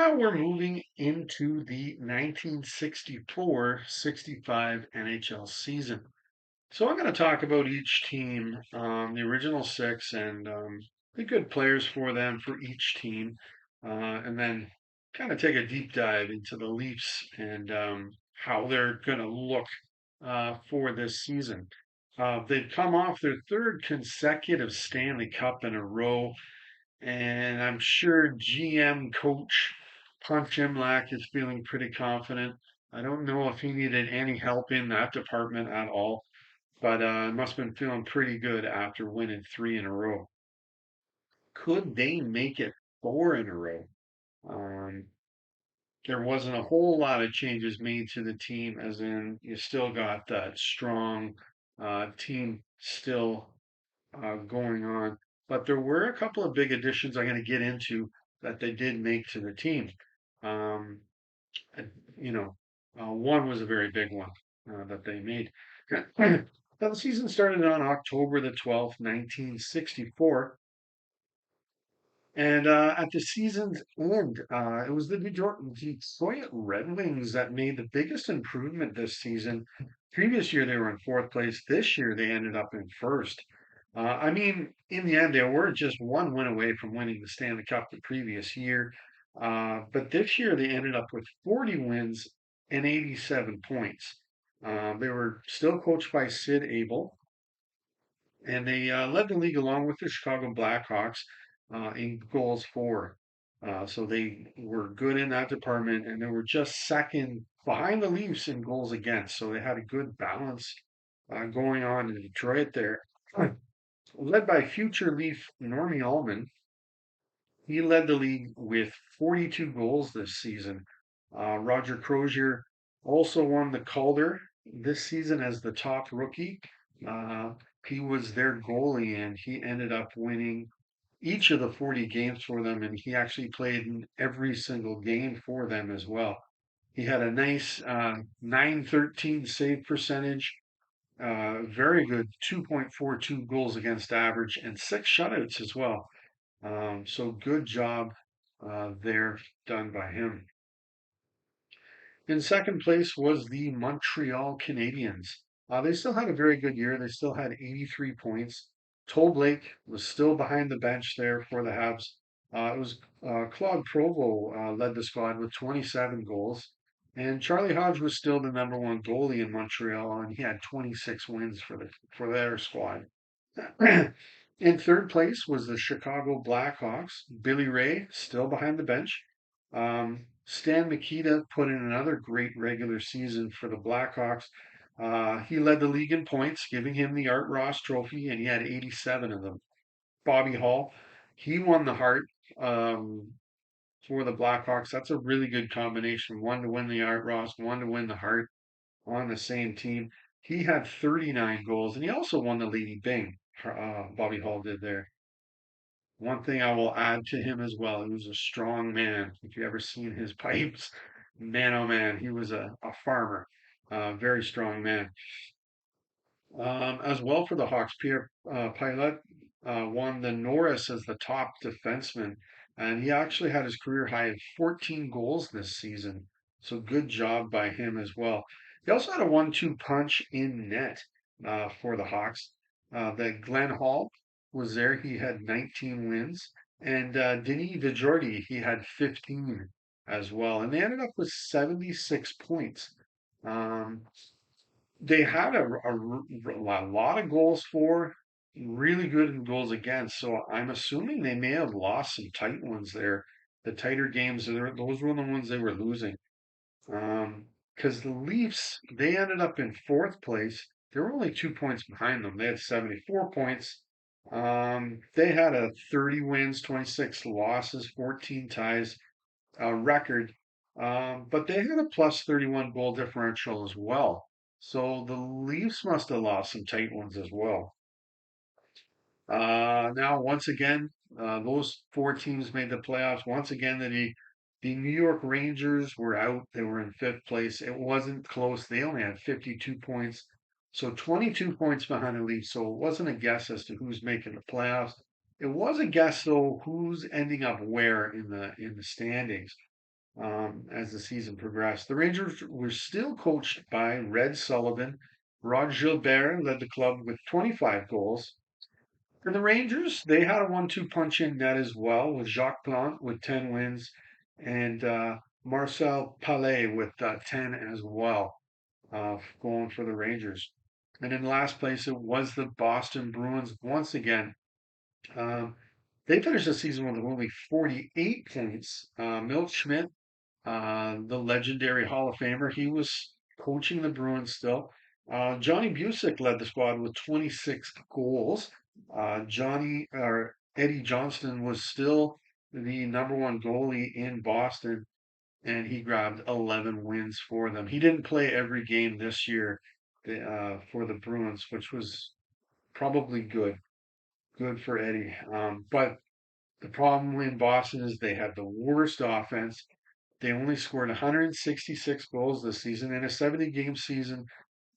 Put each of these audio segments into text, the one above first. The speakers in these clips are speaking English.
Now we're moving into the 1964-65 NHL season. So I'm going to talk about each team, the original six, and the good players for them for each team, and then kind of take a deep dive into the Leafs and how they're going to look for this season. They've come off their third consecutive Stanley Cup in a row, and I'm sure GM coach Punch Imlach is feeling pretty confident. I don't know if he needed any help in that department at all, but must have been feeling pretty good after winning three in a row. Could they make it four in a row? Um, there wasn't a whole lot of changes made to the team, as in you still got that strong team still going on. But there were a couple of big additions I'm going to get into that they did make to the team. Um, and, you know, one was a very big one that they made. Now, the season started on October the 12th, 1964. And at the season's end, it was the Detroit Red Wings that made the biggest improvement this season. Previous year, they were in fourth place. This year, they ended up in first. I mean, in the end, they were just one win away from winning the Stanley Cup the previous year. But this year, they ended up with 40 wins and 87 points. They were still coached by Sid Abel, and they led the league along with the Chicago Blackhawks in goals for. So they were good in that department, and they were just second behind the Leafs in goals against. So they had a good balance going on in Detroit there. Led by future Leaf Normie Ullman, he led the league with 42 goals this season. Roger Crozier also won the Calder this season as the top rookie. Uh, he was their goalie, and he ended up winning each of the 40 games for them, and he actually played in every single game for them as well. He had a nice 913 save percentage, very good 2.42 goals against average, and six shutouts as well. So good job there done by him. In second place was the Montreal Canadiens. They still had a very good year. They still had 83 points. Toe Blake was still behind the bench there for the Habs. It was Claude Provo led the squad with 27 goals. And Charlie Hodge was still the number one goalie in Montreal, and he had 26 wins for their squad. In third place was the Chicago Blackhawks. Billy Ray still behind the bench. Stan Mikita put in another great regular season for the Blackhawks. He led the league in points, giving him the Art Ross Trophy, and he had 87 of them. Bobby Hall, he won the Hart um, for the Blackhawks. That's a really good combination. One to win the Art Ross, one to win the Hart on the same team. He had 39 goals, and he also won the Lady Byng. Bobby Hall did there. One thing I will add to him as well, he was a strong man. If you ever seen his pipes, man oh man, he was a farmer, very strong man. As well for the Hawks, Pierre Pilot won the Norris as the top defenseman, and he actually had his career high of 14 goals this season. So good job by him as well. He also had a 1-2 punch in net for the Hawks. That Glenn Hall was there. He had 19 wins, and Denis DeJordy he had 15 as well, and they ended up with 76 points. Um, they had a lot of goals for, really good in goals against. So I'm assuming they may have lost some tight ones there. The tighter games, those were the ones they were losing. Because the Leafs, they ended up in fourth place. They were only 2 points behind them. They had 74 points. They had a 30 wins, 26 losses, 14 ties record, but they had a plus 31 goal differential as well. So the Leafs must have lost some tight ones as well. Now, once again, those four teams made the playoffs. Once again, the New York Rangers were out. They were in fifth place. It wasn't close. They only had 52 points. So 22 points behind the Leafs. So it wasn't a guess as to who's making the playoffs. It was a guess though who's ending up where in the standings. as the season progressed. The Rangers were still coached by Red Sullivan. Rod Gilbert led the club with 25 goals. For the Rangers, they had a 1-2 punch in net as well, with Jacques Plante with 10 wins and Marcel Palais with 10 as well, going for the Rangers. And in last place, it was the Boston Bruins once again. Um, they finished the season with only 48 points. Milt Schmidt, the legendary Hall of Famer, he was coaching the Bruins still. Johnny Busick led the squad with 26 goals. Johnny or Eddie Johnston was still the number one goalie in Boston, and he grabbed 11 wins for them. He didn't play every game this year for the Bruins, which was probably good for Eddie. But the problem in Boston is they had the worst offense. They only scored 166 goals this season. In a 70 game season,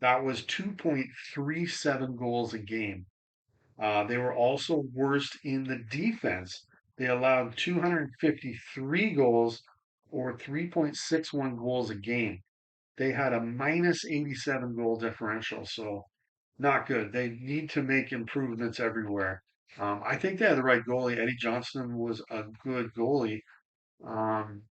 that was 2.37 goals a game. They were also worst in the defense. They allowed 253 goals or 3.61 goals a game. They had a minus 87 goal differential, so not good. They need to make improvements everywhere. I think they had the right goalie. Eddie Johnston was a good goalie, um,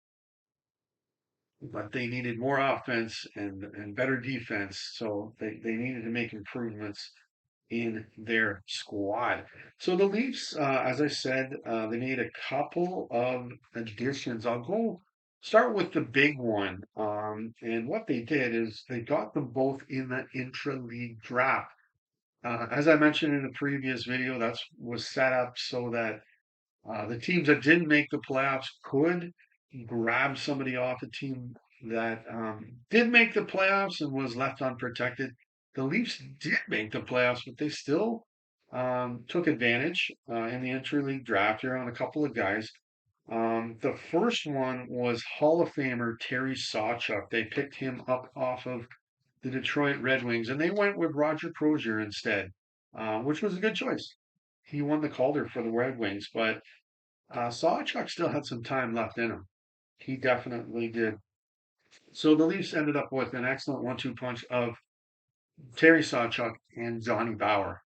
but they needed more offense and better defense. So they needed to make improvements in their squad. So the Leafs, as I said, they made a couple of additions. I'll go start with the big one. And what they did is they got them both in the intra-league draft. As I mentioned in the previous video, that was set up so that the teams that didn't make the playoffs could grab somebody off a team that did make the playoffs and was left unprotected. The Leafs did make the playoffs, but they still took advantage in the interleague draft here on a couple of guys. The first one was Hall of Famer Terry Sawchuk. They picked him up off of the Detroit Red Wings, and they went with Roger Crozier instead, which was a good choice. He won the Calder for the Red Wings, but Sawchuk still had some time left in him. He definitely did. So the Leafs ended up with an excellent 1-2 punch of Terry Sawchuk and Johnny Bower,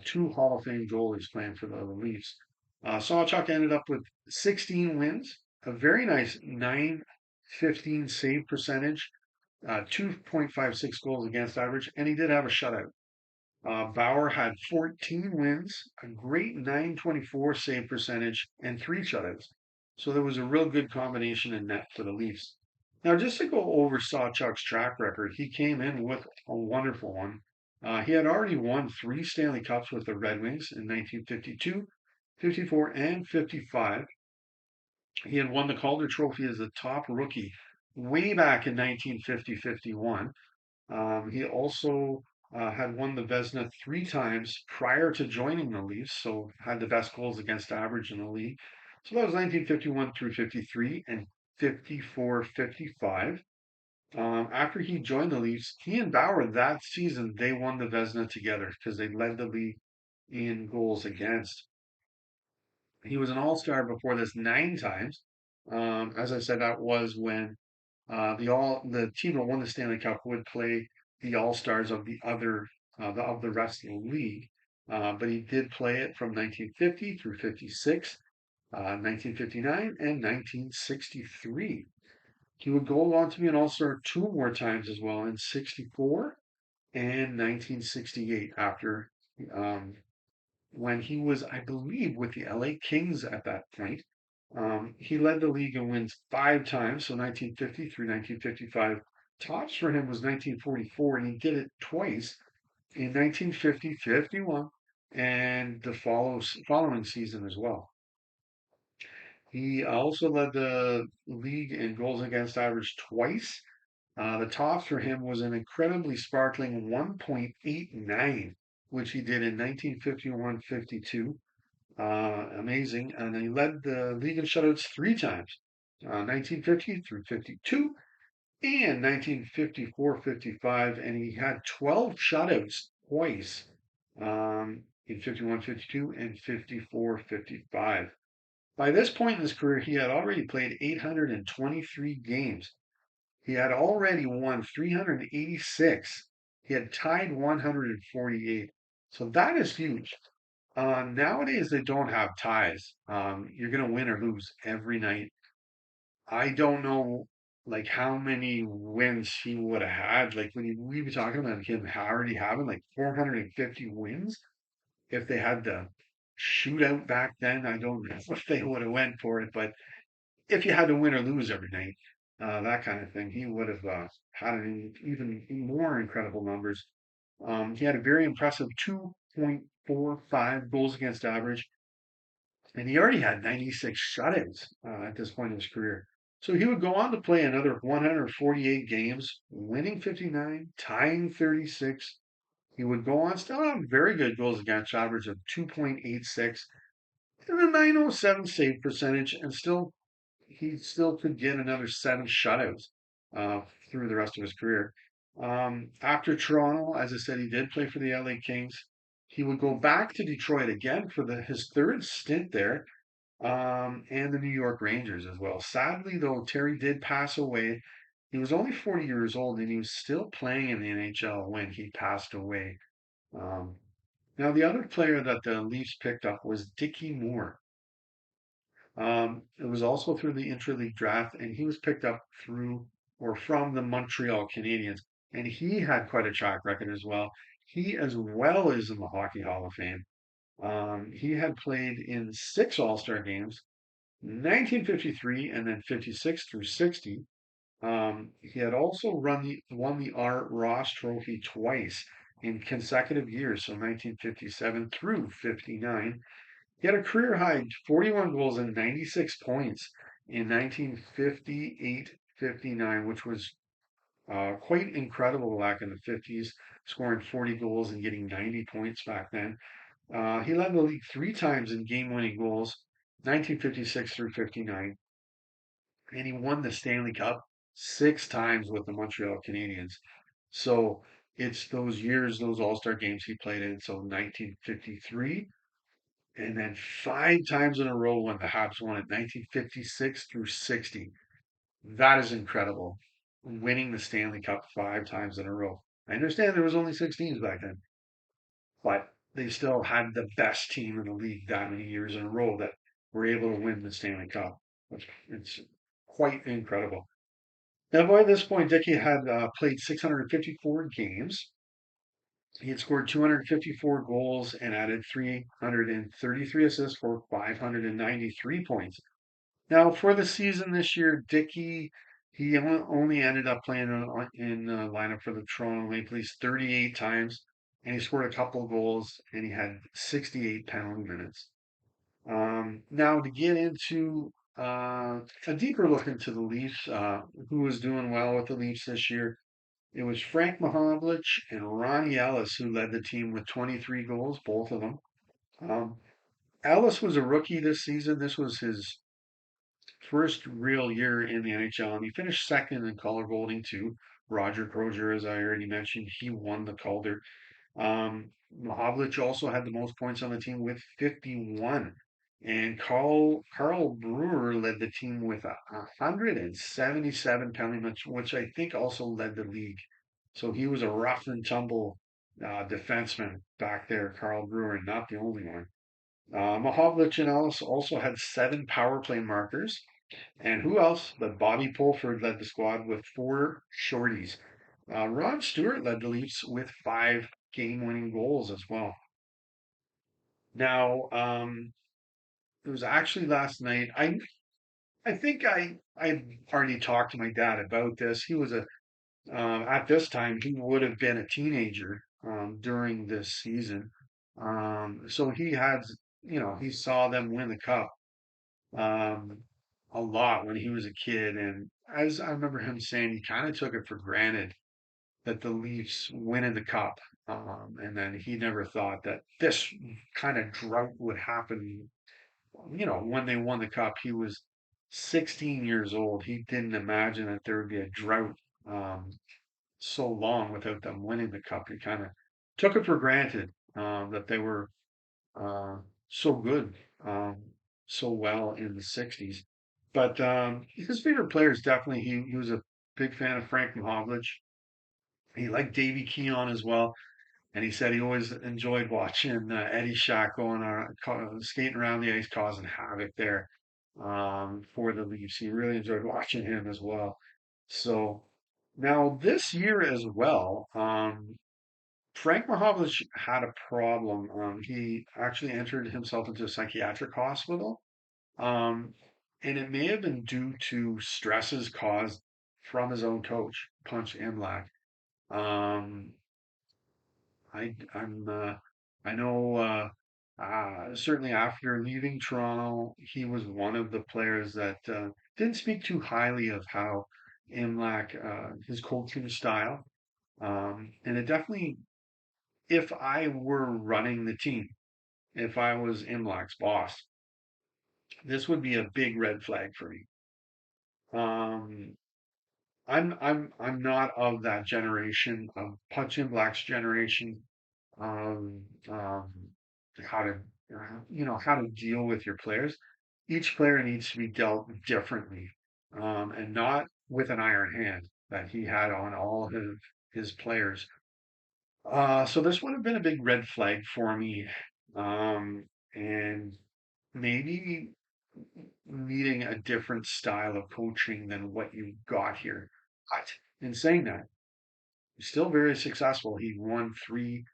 two Hall of Fame goalies playing for the Leafs. Sawchuk ended up with 16 wins, a very nice 915 save percentage, 2.56 goals against average, and he did have a shutout. Bauer had 14 wins, a great 924 save percentage, and three shutouts. So there was a real good combination in net for the Leafs. Now, just to go over Sawchuk's track record, he came in with a wonderful one. He had already won three Stanley Cups with the Red Wings in 1952, 54, and 55. He had won the Calder Trophy as a top rookie way back in 1950-51. He also had won the Vezina three times prior to joining the Leafs, so had the best goals against average in the league. So that was 1951 through 53 and 54-55. After he joined the Leafs, he and Bauer that season, they won the Vezina together because they led the league in goals against. He was an all-star before this nine times. As I said, that was when the team that won the Stanley Cup would play the All Stars of the other of the rest of the league. But he did play it from 1950 through 56, 1959, and 1963. He would go on to be an All Star two more times as well in 64 and 1968 after um, when he was, I believe, with the LA Kings at that point. He led the league in wins five times, so 1950 through 1955. Tops for him was 1944, and he did it twice in 1950, 51, and the following season as well. He also led the league in goals against average twice. The tops for him was an incredibly sparkling 1.89, which he did in 1951-52. Amazing. And he led the league in shutouts three times, 1950 through 52 and 1954-55. And he had 12 shutouts twice in 51-52 and 54-55. By this point in his career, he had already played 823 games. He had already won 386. He had tied 148. So that is huge. Nowadays, they don't have ties. You're going to win or lose every night. I don't know like how many wins he would have had. Like we were talking about him already having like 450 wins. If they had the shootout back then, I don't know if they would have went for it. But if you had to win or lose every night, that kind of thing, he would have had an even more incredible numbers. He had a very impressive 2.45 goals against average, and he already had 96 shutouts at this point in his career. So he would go on to play another 148 games, winning 59, tying 36. He would go on still have very good goals against average of 2.86 and a 907 save percentage, and still he still could get another seven shutouts uh, through the rest of his career. After Toronto, as I said, he did play for the LA Kings. He would go back to Detroit again for his third stint there, and the New York Rangers as well. Sadly, though, Terry did pass away. He was only 40 years old and he was still playing in the NHL when he passed away. Um, Now, the other player that the Leafs picked up was Dickie Moore. It was also through the intra-league draft, and he was picked up through or from the Montreal Canadiens, and he had quite a track record as well. He, as well, is in the Hockey Hall of Fame. He had played in six All-Star games, 1953 and then 56 through 60. He had also won the Art Ross Trophy twice in consecutive years, so 1957 through 59. He had a career high 41 goals and 96 points in 1958-59, which was quite incredible back in the 50s, scoring 40 goals and getting 90 points back then. He led the league three times in game-winning goals, 1956 through 59, and he won the Stanley Cup six times with the Montreal Canadiens. So it's those years, those All-Star games he played in. So 1953, and then five times in a row when the Habs won it, 1956 through 60. That is incredible. Winning the Stanley Cup five times in a row. I understand there was only six teams back then, but they still had the best team in the league that many years in a row that were able to win the Stanley Cup. It's quite incredible. Now, by this point, Dickey had played 654 games. He had scored 254 goals and added 333 assists for 593 points. Now, for the season this year, Dickey, he only ended up playing in the lineup for the Toronto Maple Leafs 38 times, and he scored a couple of goals, and he had 68 penalty minutes. Now, to get into a deeper look into the Leafs, who was doing well with the Leafs this year, it was Frank Mahovlich and Ronnie Ellis who led the team with 23 goals, both of them. Um, Ellis was a rookie this season. This was his first real year in the NHL, and he finished second in color voting to Roger Crozier, as I already mentioned. He won the Calder. Mahovlich also had the most points on the team with 51. And Carl Brewer led the team with 177 penalty minutes, which I think also led the league. So he was a rough and tumble defenseman back there, Carl Brewer, and not the only one. Mahovlich and Ellis also had seven power play markers. And who else but Bobby Pulford led the squad with four shorties. Ron Stewart led the Leafs with five game-winning goals as well. Now, it was actually last night. I think I already talked to my dad about this. He was at this time he would have been a teenager during this season. So he had he saw them win the cup um, a lot when he was a kid, and as I remember him saying, he kind of took it for granted that the Leafs winning the cup. And then he never thought that this kind of drought would happen. When they won the cup, he was 16 years old. He didn't imagine that there would be a drought um, so long without them winning the cup. He kind of took it for granted that they were uh, so good. Um, so well in the 60s. But his favorite players definitely, he was a big fan of Frank Mahovlich. He liked Davy Keon as well. And he said he always enjoyed watching Eddie Shack going skating around the ice, causing havoc there for the Leafs. He really enjoyed watching him as well. So now this year as well, Frank Mahovlich had a problem. He actually entered himself into a psychiatric hospital, um, and it may have been due to stresses caused from his own coach, Punch Imlach. Um, I'm I know certainly after leaving Toronto, he was one of the players that didn't speak too highly of how Imlach his coaching style. And it definitely, if I were running the team, if I was Imlach's boss, this would be a big red flag for me. Um, I'm not of that generation of Punch Imlach's generation um, um, how to how to deal with your players. Each player needs to be dealt differently, and not with an iron hand that he had on all his players. So this would have been a big red flag for me, and maybe needing a different style of coaching than what you got here. But in saying that, he's still very successful. He won three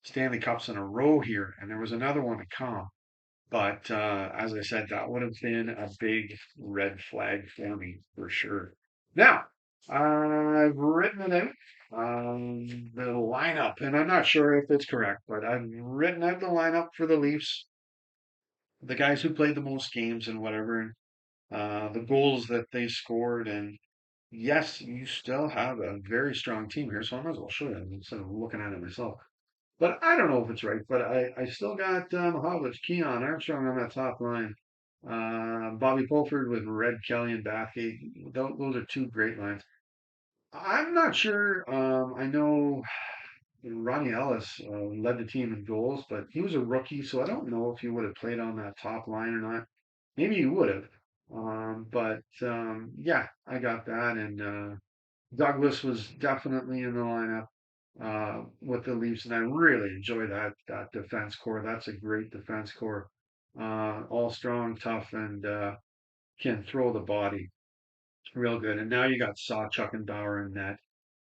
Stanley Cups in a row here, and there was another one to come. But as I said, that would have been a big red flag for me for sure. Now, I've written it out, the lineup, and I'm not sure if it's correct, but I've written out the lineup for the Leafs, the guys who played the most games and whatever, and the goals that they scored. And yes, you still have a very strong team here, so I might as well show you instead of looking at it myself. But I don't know if it's right. But I still got Mahovlich, Keon, Armstrong on that top line. Bobby Pulford with Red Kelly and Bathgate. Those are two great lines. I'm not sure. I know Ronnie Ellis led the team in goals, but he was a rookie, so I don't know if he would have played on that top line or not. Maybe he would have. But yeah, I got that. And Douglas was definitely in the lineup with the Leafs, and I really enjoy that defense core. That's a great defense core, all strong, tough, and can throw the body real good. And now you got Sawchuck and Bauer in net,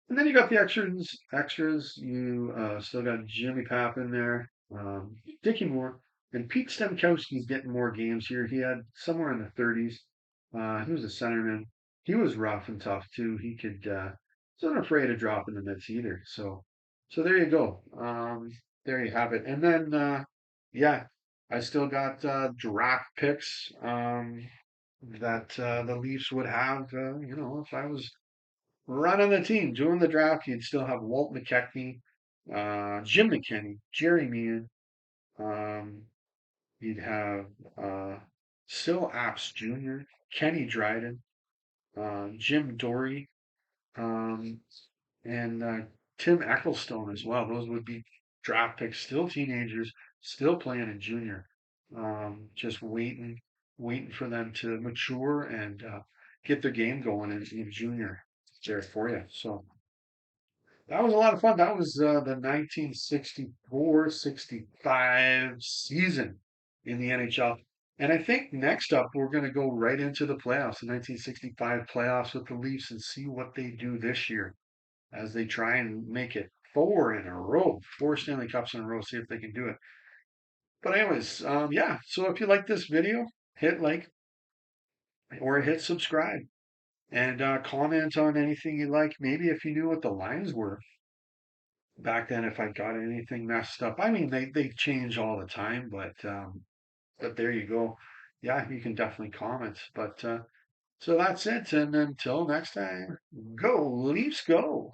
and then you got the extras. Extras, you still got Jimmy Papp in there, Dickie Moore, and Pete Stemkowski's getting more games here. He had somewhere in the 30s. He was a centerman. He was rough and tough too. He could wasn't afraid of dropping the mitts either. So there you go. There you have it. And then yeah, I still got draft picks that the Leafs would have. If I was running the team, doing the draft, you'd still have Walt McKechnie, Jim McKinney, Jerry Meehan. Um, you'd have Sil Apps Jr., Kenny Dryden, Jim Dory, um, and Tim Ecclestone as well. Those would be draft picks, still teenagers, still playing in junior, just waiting for them to mature and get their game going in junior there for you. So that was a lot of fun. That was the 1964-65 season in the NHL. And I think next up, we're going to go right into the playoffs, the 1965 playoffs with the Leafs, and see what they do this year as they try and make it four in a row, four Stanley Cups in a row, see if they can do it. But anyways, yeah. So if you like this video, hit like or hit subscribe and comment on anything you like. Maybe if you knew what the lines were back then, if I got anything messed up. I mean, they change all the time, but there you go. Yeah, you can definitely comment. But so that's it. And until next time, go Leafs, go.